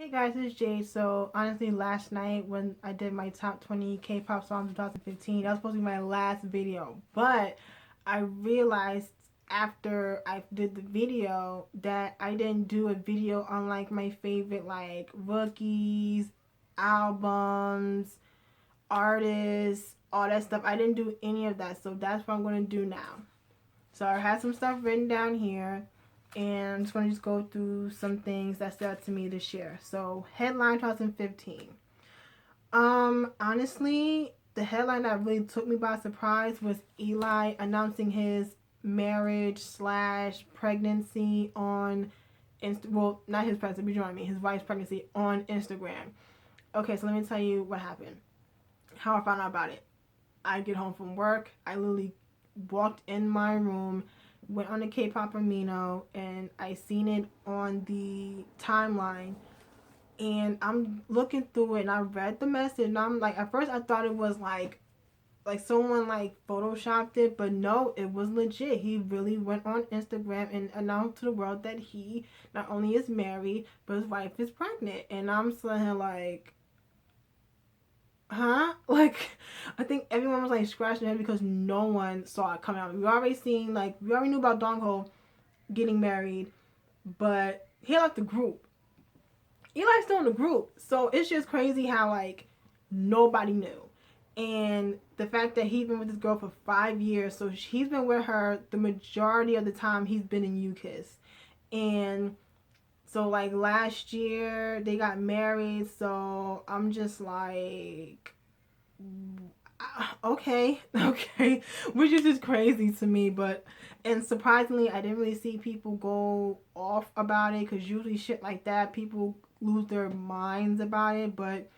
Hey guys, it's Jade. So honestly, last night when I did my top 20 K-pop songs of 2015, that was supposed to be my last video. But I realized after I did the video that I didn't do a video on like my favorite like rookies, albums, artists, all that stuff. I didn't do any of that. So that's what I'm going to do now. So I had some stuff written down here, and I'm just going to go through some things that stood out to me this year. So headline 2015. Honestly, the headline that really took me by surprise was Eli announcing his marriage slash pregnancy on well, not his pregnancy, but you know what I mean, his wife's pregnancy on Instagram. Okay, so let me tell you what happened. How I found out about it. I get home from work. I literally walked in my room, went on the K-pop Amino, and I seen it on the timeline. And I'm looking through it, and I read the message, and I'm like, at first I thought it was like someone like photoshopped it, but no, it was legit. He really went on Instagram and announced to the world that he not only is married, but his wife is pregnant. And I'm sitting here like, huh? Like, I think everyone was like scratching their head because no one saw it coming out. We already knew about Dongho getting married, but he left the group. Eli's still in the group, so it's just crazy how like nobody knew. And the fact that he's been with this girl for 5 years, so he's been with her the majority of the time he's been in UKISS. And so like last year they got married, so I'm just like, okay, which is just crazy to me. But and surprisingly, I didn't really see people go off about it, because usually shit like that people lose their minds about it. But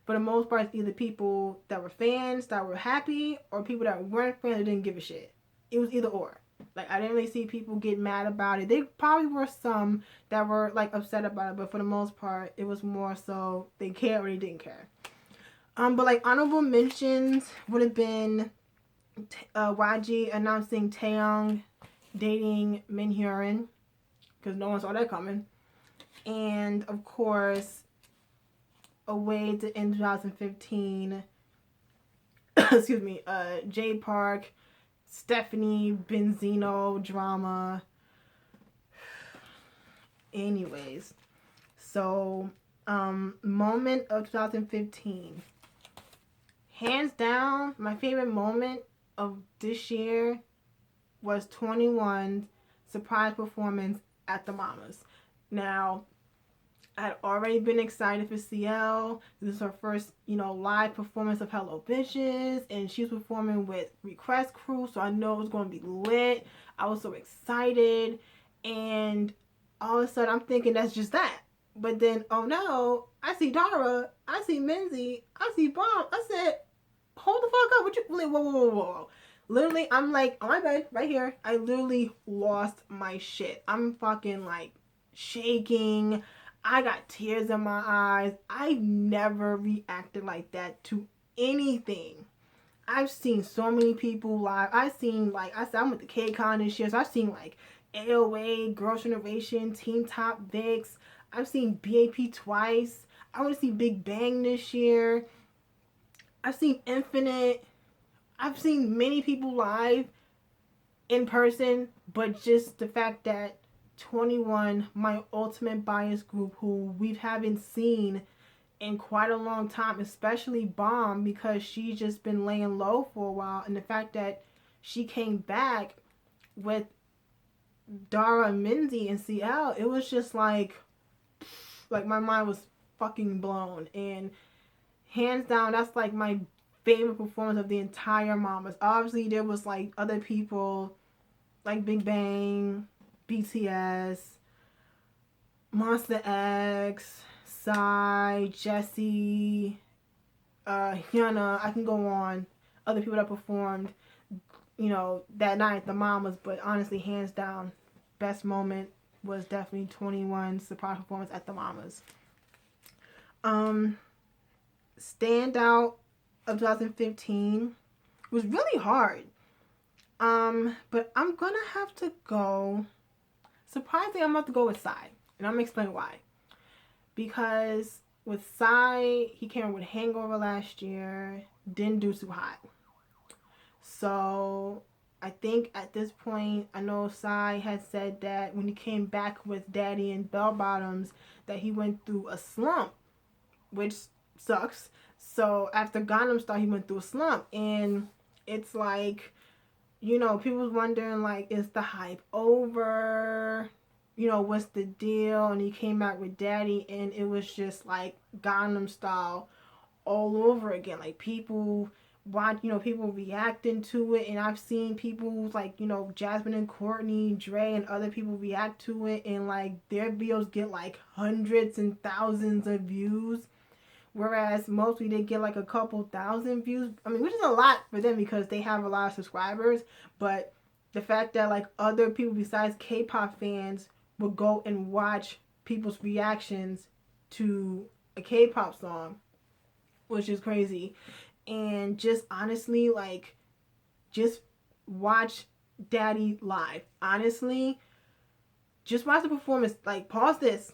for the most part, it's either people that were fans that were happy, or people that weren't fans that didn't give a shit. It was either or. Like, I didn't really see people get mad about it. They probably were some that were like upset about it, but for the most part, it was more so they cared or they didn't care. But like honorable mentions would have been YG announcing Taeyong dating Minhyun, because no one saw that coming. And of course, a way to end 2015. Excuse me. Jay Park, Stephanie Benzino drama. Anyways, so moment of 2015. Hands down, my favorite moment of this year was 21's surprise performance at the Mamas. Now, I had already been excited for CL. This is her first, live performance of Hello Bitches, and she was performing with Request Crew, so I know it was going to be lit. I was so excited, and all of a sudden I'm thinking that's just that. But then, oh no, I see Dara, I see Minzy, I see Bomb. I said, hold the fuck up. What you, whoa. Literally, I'm like, on my bed, right here, I literally lost my shit. I'm fucking like shaking. I got tears in my eyes. I've never reacted like that to anything. I've seen so many people live. I've seen, like, I said, I'm with the K-Con this year, so I've seen, like, AOA, Girls' Generation, Team Top Vix. I've seen BAP twice. I want to see Big Bang this year. I've seen Infinite. I've seen many people live in person, but just the fact that 21, my ultimate bias group, who we haven't seen in quite a long time, especially Bomb, because she's just been laying low for a while, and the fact that she came back with Dara and Minzy and CL, it was just like my mind was fucking blown. And hands down, that's like my favorite performance of the entire Mamas. Obviously, there was like other people like Big Bang, BTS, Monster X, Psy, Jessie, Hyuna. I can go on. Other people that performed, that night at the Mamas. But honestly, hands down, best moment was definitely 21's surprise performance at the Mamas. Standout of 2015 was really hard. But I'm gonna have to go. Surprisingly, I'm about to go with Psy, and I'm gonna explain why. because with Psy, he came with Hangover last year, didn't do too hot. So I think at this point, I know Psy had said that when he came back with Daddy and Bell Bottoms, that he went through a slump, which sucks. So after Gangnam Style, he went through a slump, and it's like, you know, people was wondering like, is the hype over? You know, what's the deal? And he came out with Daddy, and it was just like Gangnam Style all over again. Like people watch, you know, people reacting to it, and I've seen people like, you know, Jasmine and Courtney, Dre, and other people react to it, and like their videos get like hundreds and thousands of views, whereas mostly they get like a couple thousand views. I mean, which is a lot for them because they have a lot of subscribers, but the fact that like other people besides K-pop fans would go and watch people's reactions to a K-pop song, which is crazy. And just honestly, like, just watch Daddy live. Honestly, just watch the performance. Like, pause this,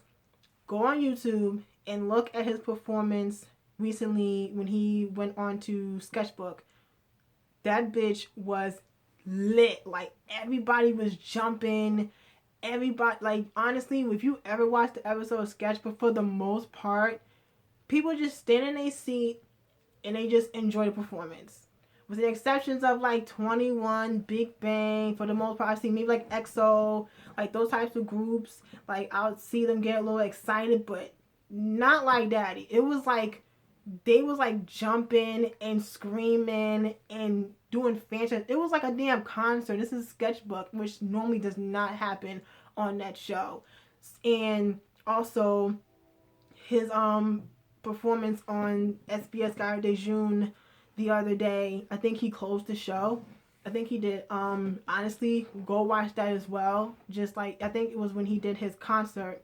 go on YouTube and look at his performance recently when he went on to Sketchbook. That bitch was lit. Like, everybody was jumping. Everybody, like, honestly, if you ever watched the episode of Sketchbook, for the most part, people just stand in their seat and they just enjoy the performance. With the exceptions of like 21, Big Bang, for the most part, I've seen maybe like EXO, like those types of groups. Like I would see them get a little excited, but not like Daddy. It was like they was like jumping and screaming and doing fancy. It was like a damn concert. This is Sketchbook, which normally does not happen on that show. And also his performance on SBS Gare de June the other day, I think he closed the show. I think he did. Honestly, go watch that as well. Just like I think it was when he did his concert,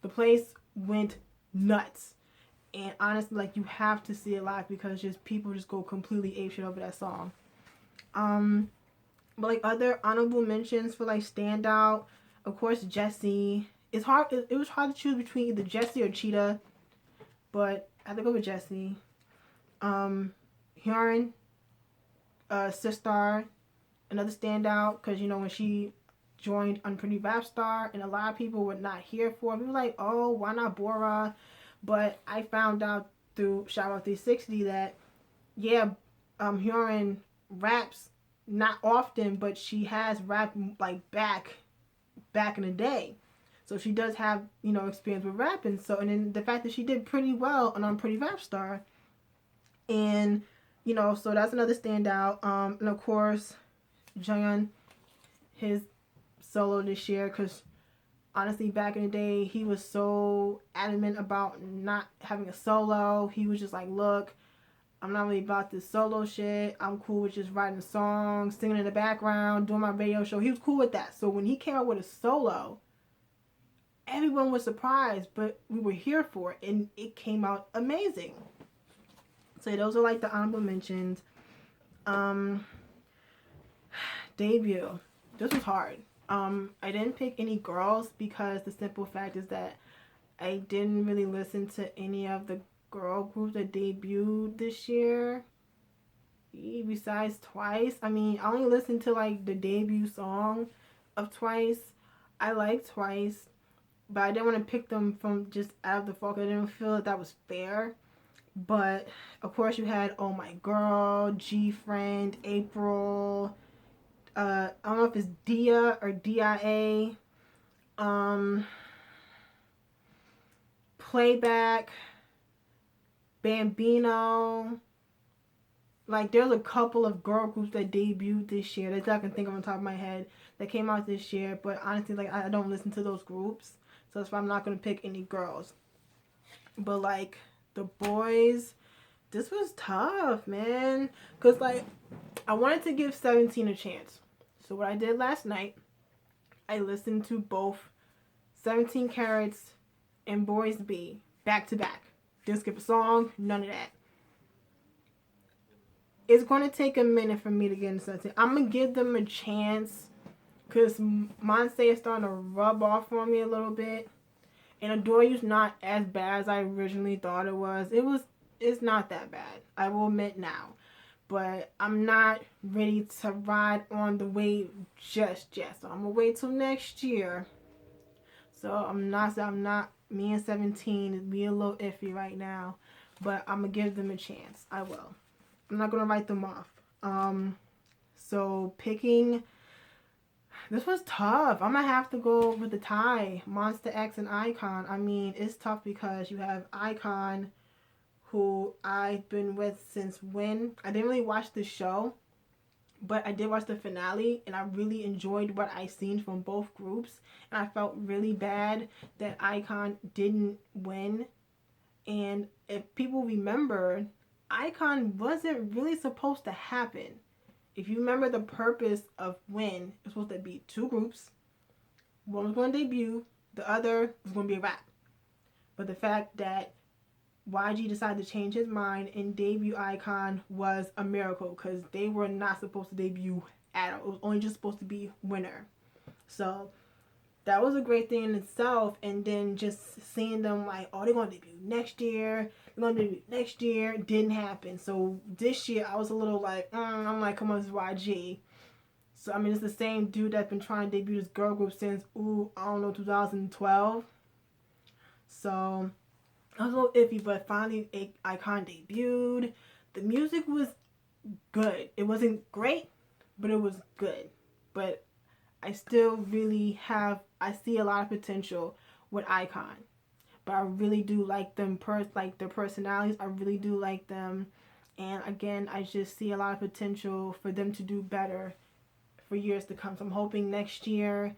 the place went nuts. And honestly, like you have to see it live because just people just go completely apeshit over that song. But like other honorable mentions for like standout, of course Jessie. It's hard. It was hard to choose between either Jessie or Cheetah, but I have to go with Jessie. Hyun, Sistar, another standout because you know when she joined Unpretty Rap Star, and a lot of people were not here for it. People were like, oh, why not Bora? But I found out through Shout Out 360 that yeah, Hyun raps not often, but she has rapped like back in the day. So she does have, you know, experience with rapping. So, and then the fact that she did pretty well on Pretty Rap Star. And, you know, so that's another standout. And of course, Junghyun, his solo this year, because honestly, back in the day, he was so adamant about not having a solo. He was just like, look, I'm not really about this solo shit. I'm cool with just writing songs, singing in the background, doing my radio show. He was cool with that. So when he came out with a solo, everyone was surprised, but we were here for it, and it came out amazing. So those are like the honorable mentions. Debut. This was hard. I didn't pick any girls because the simple fact is that I didn't really listen to any of the girl groups that debuted this year. Besides Twice. I mean, I only listened to like the debut song of Twice. I like Twice, but I didn't want to pick them from just out of the folk. I didn't feel that was fair. But of course you had Oh My Girl, G Friend, April, I don't know if it's Dia or DIA, Playback, Bambino. Like there's a couple of girl groups that debuted this year that I can think of on top of my head that came out this year, but honestly, like I don't listen to those groups, so that's why I'm not gonna pick any girls. But like the boys, this was tough, man, because like I wanted to give 17 a chance. So what I did last night, I listened to both 17 Carats and Boys B back to back. Didn't skip a song, none of that. It's going to take a minute for me to get into 17. I'm going to give them a chance because Monse is starting to rub off on me a little bit. And Adore You's not as bad as I originally thought it was. It's not that bad. I will admit now. But I'm not ready to ride on the wave just yet. So I'm gonna wait till next year. So me and 17 is being a little iffy right now. But I'm gonna give them a chance. I will. I'm not gonna write them off. So picking, this was tough. I'm gonna have to go with the tie, Monsta X and iKON. I mean, it's tough because you have iKON, who I've been with since when? I didn't really watch the show, but I did watch the finale, and I really enjoyed what I seen from both groups. And I felt really bad that iKON didn't win. And if people remember, iKON wasn't really supposed to happen. If you remember the purpose of WIN, it was supposed to be two groups. One was going to debut, the other was going to be a rap. But the fact that YG decided to change his mind and debut iKON was a miracle, because they were not supposed to debut at all. It was only just supposed to be Winner. So that was a great thing in itself. And then just seeing them like, oh, they're going to debut next year. They're going to debut next year. Didn't happen. So this year I was a little like, I'm like, come on, this is YG. So, I mean, it's the same dude that's been trying to debut this girl group since, I don't know, 2012. So I was a little iffy, but finally iKON debuted. The music was good. It wasn't great, but it was good. But I still really I see a lot of potential with iKON. But I really do like them, like their personalities. I really do like them. And again, I just see a lot of potential for them to do better for years to come. So I'm hoping next year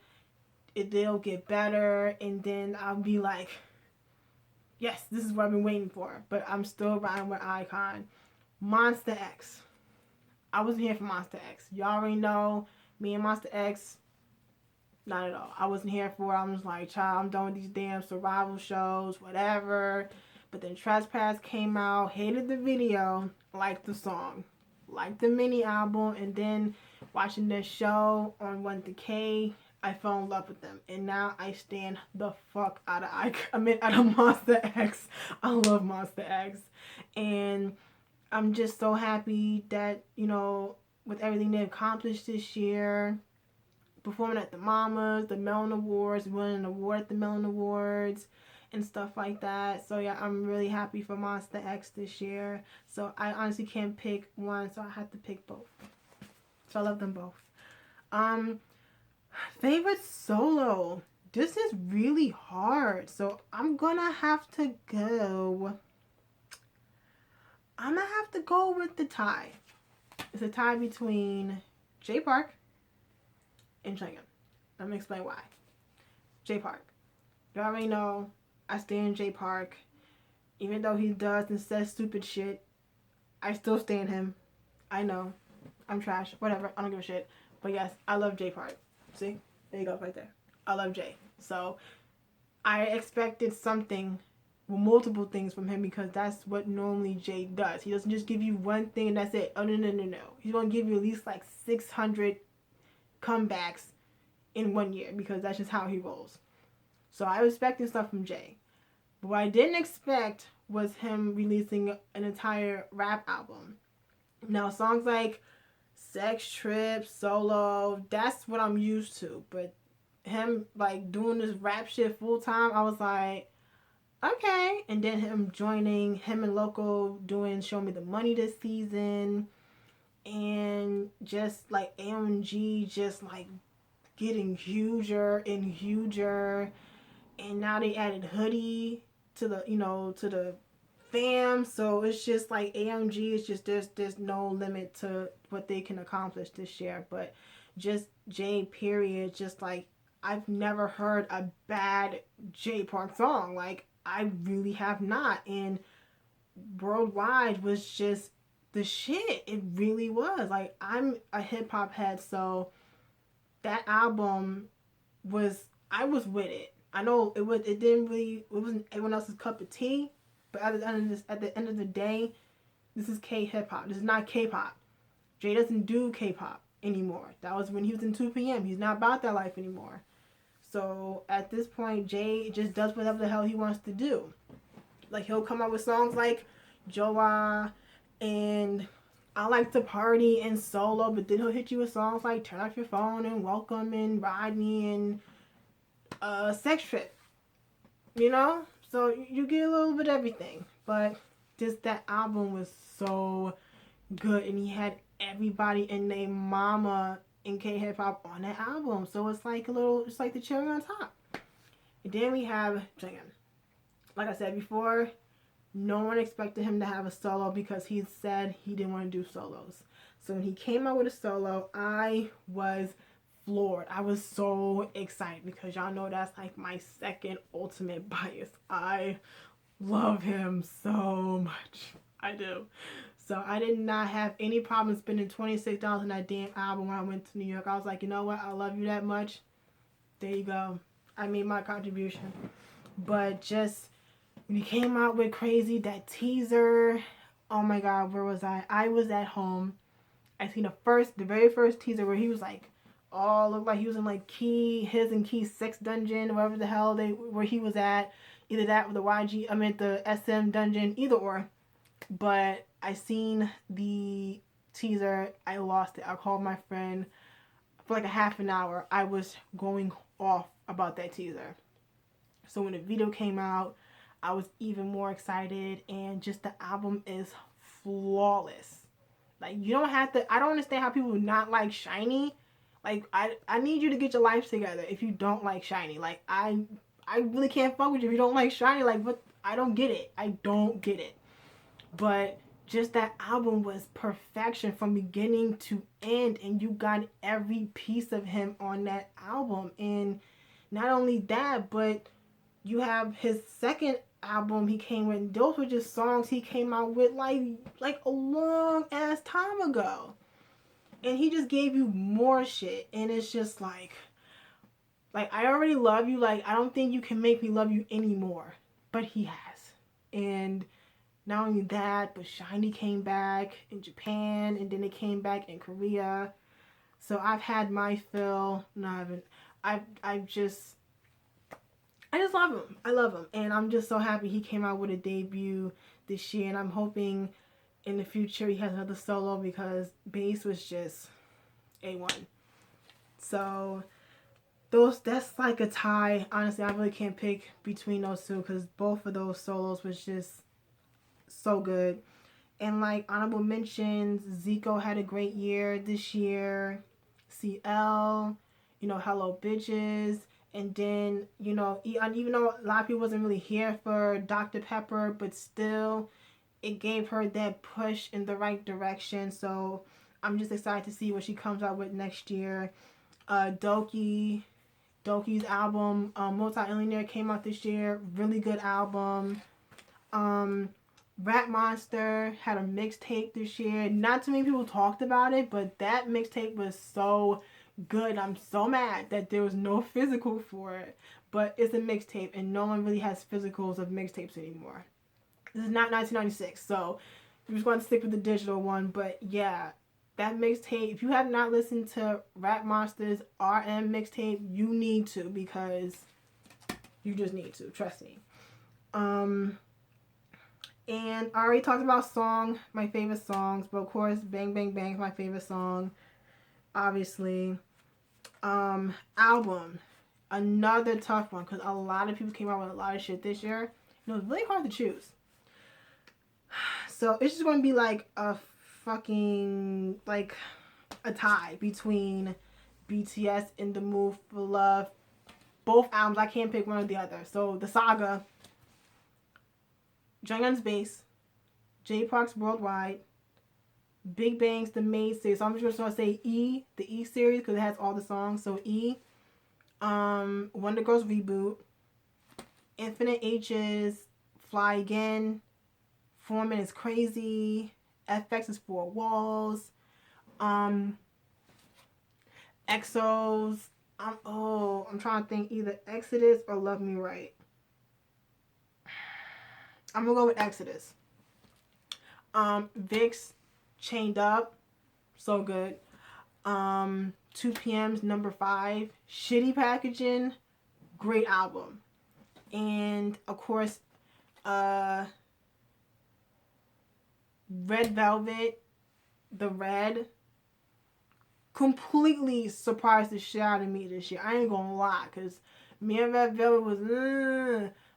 they'll get better, and then I'll be like, yes, this is what I've been waiting for. But I'm still riding with iKON. Monsta X. I wasn't here for Monsta X. Y'all already know me and Monsta X. Not at all. I wasn't here for it. I was like, child, I'm done with these damn survival shows, whatever. But then Trespass came out, hated the video, liked the song, liked the mini album, and then watching this show on 1TK, I fell in love with them. And now I stand the fuck out of Monsta X. I love Monsta X. And I'm just so happy that, with everything they've accomplished this year, performing at the Mamas, the Melon Awards, winning an award at the Melon Awards, and stuff like that. So yeah, I'm really happy for Monsta X this year. So I honestly can't pick one, so I have to pick both. So I love them both. Favorite solo. This is really hard. So I'm gonna have to go with the tie. It's a tie between Jay Park and Jungkook. Let me explain why. Jay Park. You already know I stand Jay Park. Even though he does and says stupid shit, I still stand him. I know. I'm trash. Whatever. I don't give a shit. But yes, I love Jay Park. See? There you go, right there. I love Jay. So I expected something, multiple things from him, because that's what normally Jay does. He doesn't just give you one thing and that's it. Oh, no. He's going to give you at least like 600 comebacks in 1 year, because that's just how he rolls. So I was expecting stuff from Jay. But what I didn't expect was him releasing an entire rap album. Now, songs like Sex Trip, Solo, that's what I'm used to. But him like doing this rap shit full time, I was like, okay. And then him and Loco doing Show Me the Money this season. And just like AMG just like getting huger and huger. And now they added Hoodie to the fam. So it's just like AMG is just, there's no limit to what they can accomplish this year. But just Jay period, just like I've never heard a bad Jay Park song. Like I really have not. And Worldwide was just the shit. It really was. Like I'm a hip hop head, so that album I was with it. I know it wasn't everyone else's cup of tea, but at the end of the day, this is K-hip-hop. This is not K-pop. Jay doesn't do K-pop anymore. That was when he was in 2PM. He's not about that life anymore. So at this point, Jay just does whatever the hell he wants to do. Like, he'll come out with songs like Joa and I Like to Party and Solo, but then he'll hit you with songs like Turn Off Your Phone and Welcome and Ride Me and Sex Trip. You know? So you get a little bit of everything. But just that album was so good, and he had everybody and their mama in K-hip hop on that album. So it's like it's like the cherry on top. And then we have Jungkook. Like I said before, no one expected him to have a solo because he said he didn't want to do solos. So when he came out with a solo, I was floored. I was so excited because y'all know that's like my second ultimate bias. I love him so much. I do. So I did not have any problem spending $26 on that damn album when I went to New York. I was like, you know what? I love you that much. There you go. I made my contribution. But just when he came out with Crazy, that teaser, oh my god, where was I? I was at home. I seen the very first teaser where he was like, oh, looked like he was in like his and Key 6 dungeon, wherever the hell where he was at. Either that or the SM dungeon, either or. But I seen the teaser, I lost it. I called my friend for like a half an hour. I was going off about that teaser. So when the video came out, I was even more excited, and just the album is flawless. Like, you don't have to, I don't understand how people not like SHINee. Like, I need you to get your life together if you don't like SHINee. Like, I really can't fuck with you if you don't like SHINee. Like, what? I don't get it. I don't get it. But just that album was perfection from beginning to end, and you got every piece of him on that album. And not only that, but you have his second album he came with. Those were just songs he came out with like a long ass time ago, and he just gave you more shit. And it's just like I already love you. Like, I don't think you can make me love you anymore. But he has. And not only that, but SHINee came back in Japan, and then it came back in Korea. So I've had my fill. No, I haven't. I just love him. I love him. And I'm just so happy he came out with a debut this year. And I'm hoping in the future he has another solo, because Bass was just A1. So that's like a tie. Honestly, I really can't pick between those two, because both of those solos was just so good. And like honorable mentions, Zico had a great year this year. CL, Hello Bitches. And then, even though a lot of people wasn't really here for Dr. Pepper, but still, it gave her that push in the right direction. So I'm just excited to see what she comes out with next year. Doki's album, Multi-Millionaire, came out this year. Really good album. Rat Monster had a mixtape this year. Not too many people talked about it, but that mixtape was so good. I'm so mad that there was no physical for it, but it's a mixtape, and no one really has physicals of mixtapes anymore. This is not 1996, so we're just going to stick with the digital one. But yeah, that mixtape, if you have not listened to Rat Monster's RM mixtape, you need to, because you just need to, trust me. And I already talked about my favorite songs, but of course, Bang Bang Bang is my favorite song, obviously. Album, another tough one, because a lot of people came out with a lot of shit this year, and it was really hard to choose. So it's just going to be like a fucking, like, a tie between BTS and The Move for Love. Both albums, I can't pick one or the other. So the saga, Jungkook's Bass, J-Park's Worldwide, Big Bang's The Maid series. So I'm just going to say E, the E series, because it has all the songs. So E, Wonder Girls Reboot, Infinite H's Fly Again, Foreman is Crazy, FX is Four Walls, EXO's, I'm trying to think, either Exodus or Love Me Right. I'm gonna go with Exodus. VIXX, Chained Up, so good. 2PM's Number 5, Shitty Packaging, great album. And of course, Red Velvet, the Red, completely surprised the shit out of me this year. I ain't gonna lie, cause me and Red Velvet was,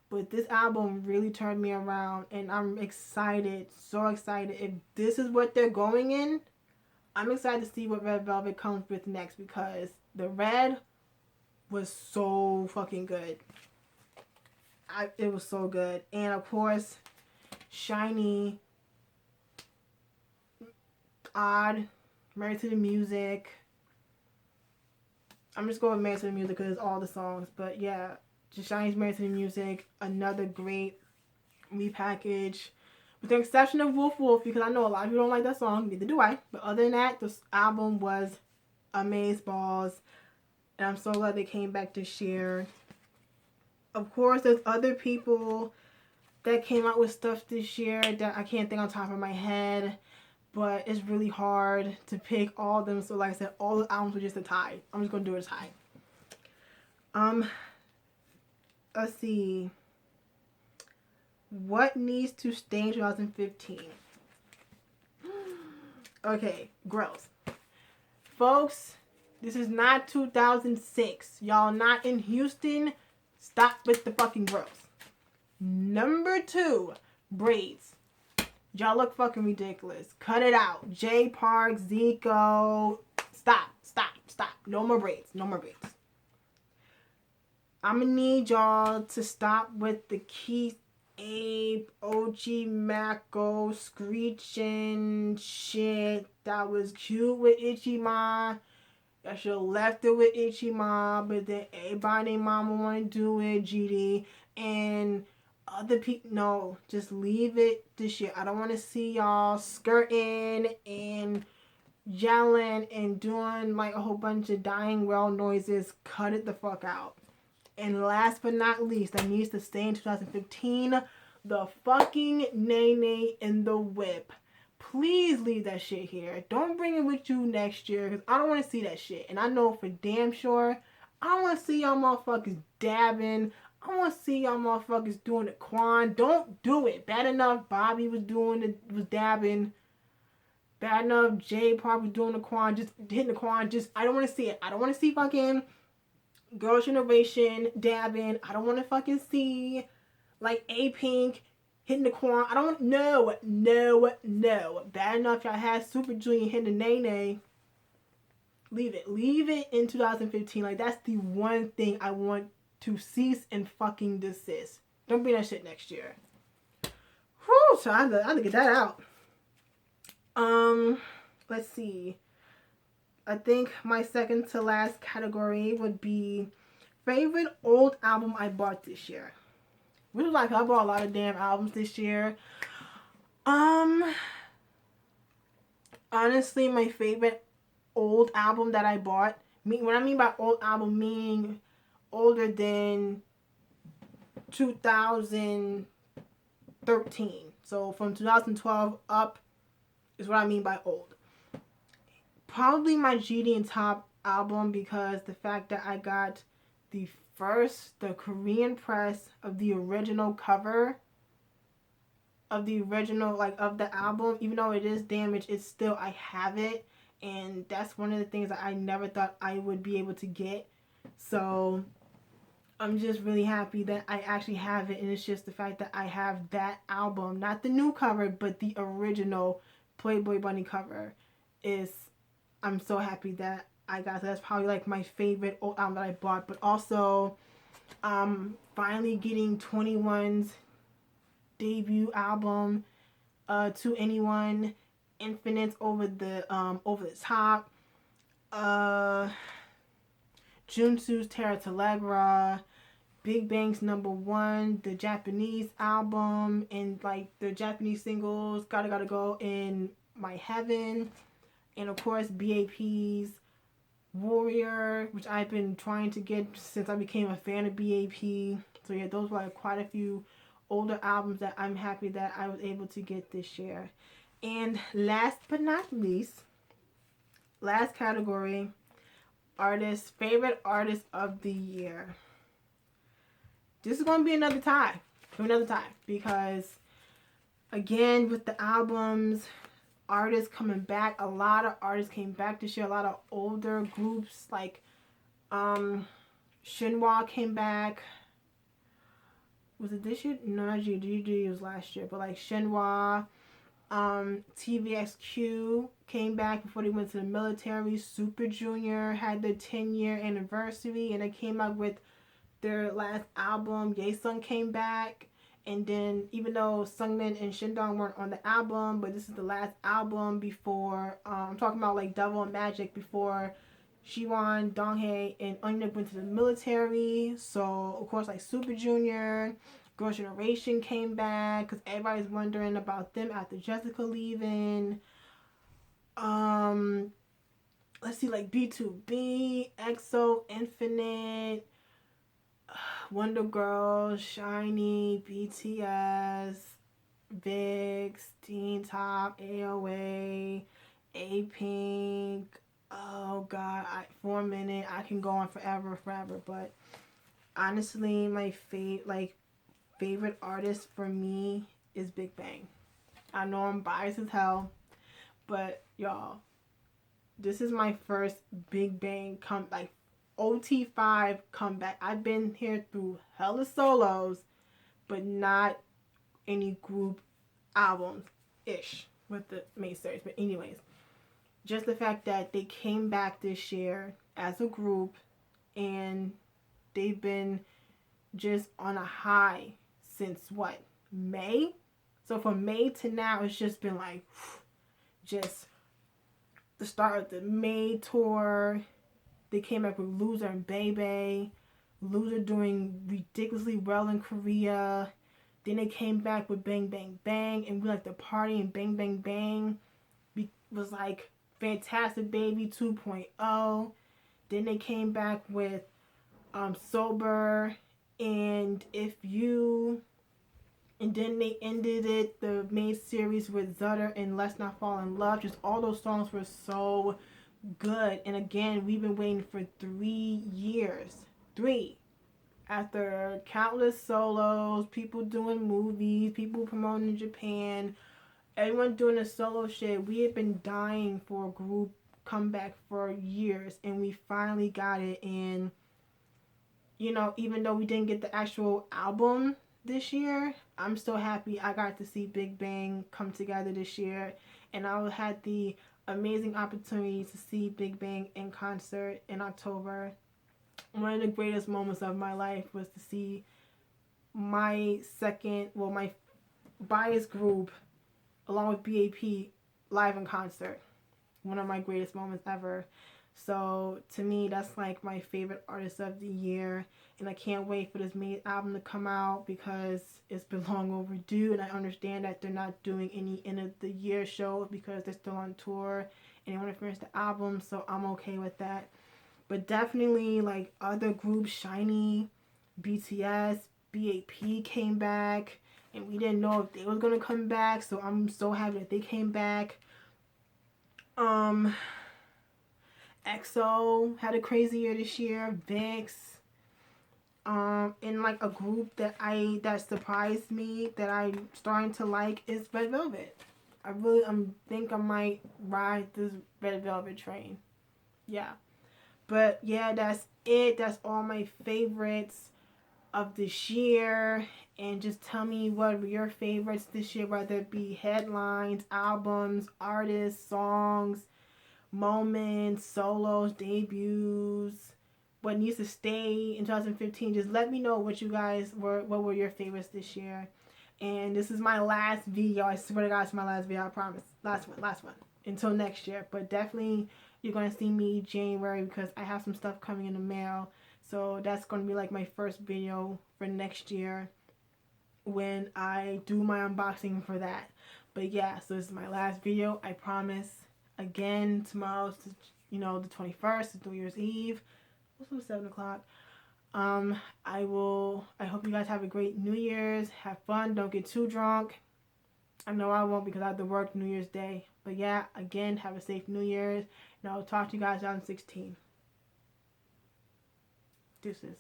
but this album really turned me around, and I'm excited, so excited. If this is what they're going in, I'm excited to see what Red Velvet comes with next, because the Red was so fucking good. It was so good. And of course, SHINee, Odd, Married to the Music. I'm just going with Married to the Music because it's all the songs. But yeah, just SHINee's Married to the Music. Another great repackage. With the exception of Wolf Wolf, because I know a lot of people don't like that song. Neither do I. But other than that, this album was amazeballs. And I'm so glad they came back to share. Of course, there's other people that came out with stuff this year that I can't think on top of my head. But it's really hard to pick all of them. So like I said, all the albums were just a tie. I'm just going to do a tie. Let's see. What needs to stay in 2015? Okay, gross. Folks, this is not 2006. Y'all not in Houston. Stop with the fucking gross. Number 2, braids. Y'all look fucking ridiculous. Cut it out. Jay Park, Zico. Stop. No more braids. No more braids. I'm gonna need y'all to stop with the Keith Ape, OG Mako, screeching shit that was cute with Ichima. I should have left it with Ichima, but then everybody and mama want to do it, GD. And other people, no, just leave it this year. I don't want to see y'all skirting and yelling and doing like a whole bunch of dying well noises. Cut it the fuck out. And last but not least, that needs to stay in 2015, the fucking Nene in the Whip. Please leave that shit here. Don't bring it with you next year, because I don't want to see that shit. And I know for damn sure, I don't want to see y'all motherfuckers dabbing. I want to see y'all motherfuckers doing the Quan. Don't do it. Bad enough Bobby was dabbing. Bad enough Jay probably doing the Quan, just hitting the Quan. I don't want to see it. I don't want to see fucking Girls' Generation dabbing. I don't want to fucking see like A-Pink hitting the Quan. I don't want, no. Bad enough y'all had Super Junior hitting the Nene. Leave it in 2015. Like, that's the one thing I want to cease and fucking desist. Don't bring that shit next year. Whew, so I had to get that out. Let's see. I think my second to last category would be favorite old album I bought this year. Which is like, I bought a lot of damn albums this year. Honestly, my favorite old album that I bought, when I mean by old album, meaning older than 2013. So from 2012 up is what I mean by old. Probably my GD and Top album, because the fact that I got the Korean press of the original cover of the original, like, of the album, even though it is damaged, it's still, I have it, and that's one of the things that I never thought I would be able to get. So I'm just really happy that I actually have it, and it's just the fact that I have that album, not the new cover, but the original Playboy Bunny cover. I'm so happy that I got that. That's probably like my favorite old album that I bought. But also, finally getting 21's debut album, To Anyone, Infinite's Over the Top, Junsu's Terra Telegra, Big Bang's #1, the Japanese album, and like the Japanese singles, Gotta Go, in My Heaven. And of course, BAP's Warrior, which I've been trying to get since I became a fan of BAP. So yeah, those were like quite a few older albums that I'm happy that I was able to get this year. And last but not least, last category, favorite artist of the year. this is going to be another tie. Because, again, with the albums, artists coming back, a lot of artists came back this year. A lot of older groups like Shinhwa came back. Was it this year? No, not GD. It was last year. But like Shinhwa, TVXQ came back before they went to the military. Super Junior had their 10-year anniversary, and they came out with their last album. Yaesung came back, and then even though Sungmin and Shindong weren't on the album, but this is the last album before I'm talking about like Devil and Magic, before Jiwon, Donghae, and Eunhyuk went to the military. So of course, like Super Junior, Girls' Generation came back because everybody's wondering about them after Jessica leaving. Let's see, like BTOB, EXO, Infinite, Wonder Girls, SHINee, BTS, VIXX, Teen Top, AOA, A-Pink. Oh God, for a minute I can go on forever. But honestly, my favorite artist for me is Big Bang. I know I'm biased as hell, but y'all, this is my first Big Bang OT5 comeback. I've been here through hella solos, but not any group albums ish with the main series. But anyways, just the fact that they came back this year as a group, and they've been just on a high since what, May? So from May to now, it's just been like just the start of the May tour. They came back with Loser and Baby. Loser doing ridiculously well in Korea. Then they came back with Bang Bang Bang, and we like the party, and Bang Bang Bang was like Fantastic Baby 2.0. Then they came back with Sober and If You. And then they ended the main series with Zutter and Let's Not Fall in Love. Just all those songs were so good. And again, we've been waiting for 3 years. 3. After countless solos, people doing movies, people promoting in Japan, everyone doing a solo shit. We had been dying for a group comeback for years, and we finally got it. And you know, even though we didn't get the actual album this year, I'm still happy I got to see Big Bang come together this year. And I had the amazing opportunity to see Big Bang in concert in October. One of the greatest moments of my life was to see my bias group along with BAP live in concert. One of my greatest moments ever. So to me, that's like my favorite artist of the year, and I can't wait for this main album to come out because it's been long overdue. And I understand that they're not doing any end of the year shows because they're still on tour and they want to finish the album, so I'm okay with that. But definitely, like, other groups, SHINee, BTS, BAP came back, and we didn't know if they was gonna come back, so I'm so happy that they came back. EXO had a crazy year this year. VIXX. And like a group that surprised me that I'm starting to like is Red Velvet. I think I might ride this Red Velvet train. Yeah. But yeah, that's it. That's all my favorites of this year. And just tell me what were your favorites this year, whether it be headlines, albums, artists, songs, moments, solos, debuts, what needs to stay in 2015. Just let me know what were your favorites this year. And this is my last video. I swear to God, it's my last video. I promise. Last one. Until next year. But definitely, you're going to see me January because I have some stuff coming in the mail. So that's going to be like my first video for next year when I do my unboxing for that. But yeah, so this is my last video. I promise. Again, tomorrow's, the 21st, it's New Year's Eve. Also 7 o'clock. I hope you guys have a great New Year's. Have fun. Don't get too drunk. I know I won't because I have to work New Year's Day. But yeah, again, have a safe New Year's. And I'll talk to you guys on 16. Deuces.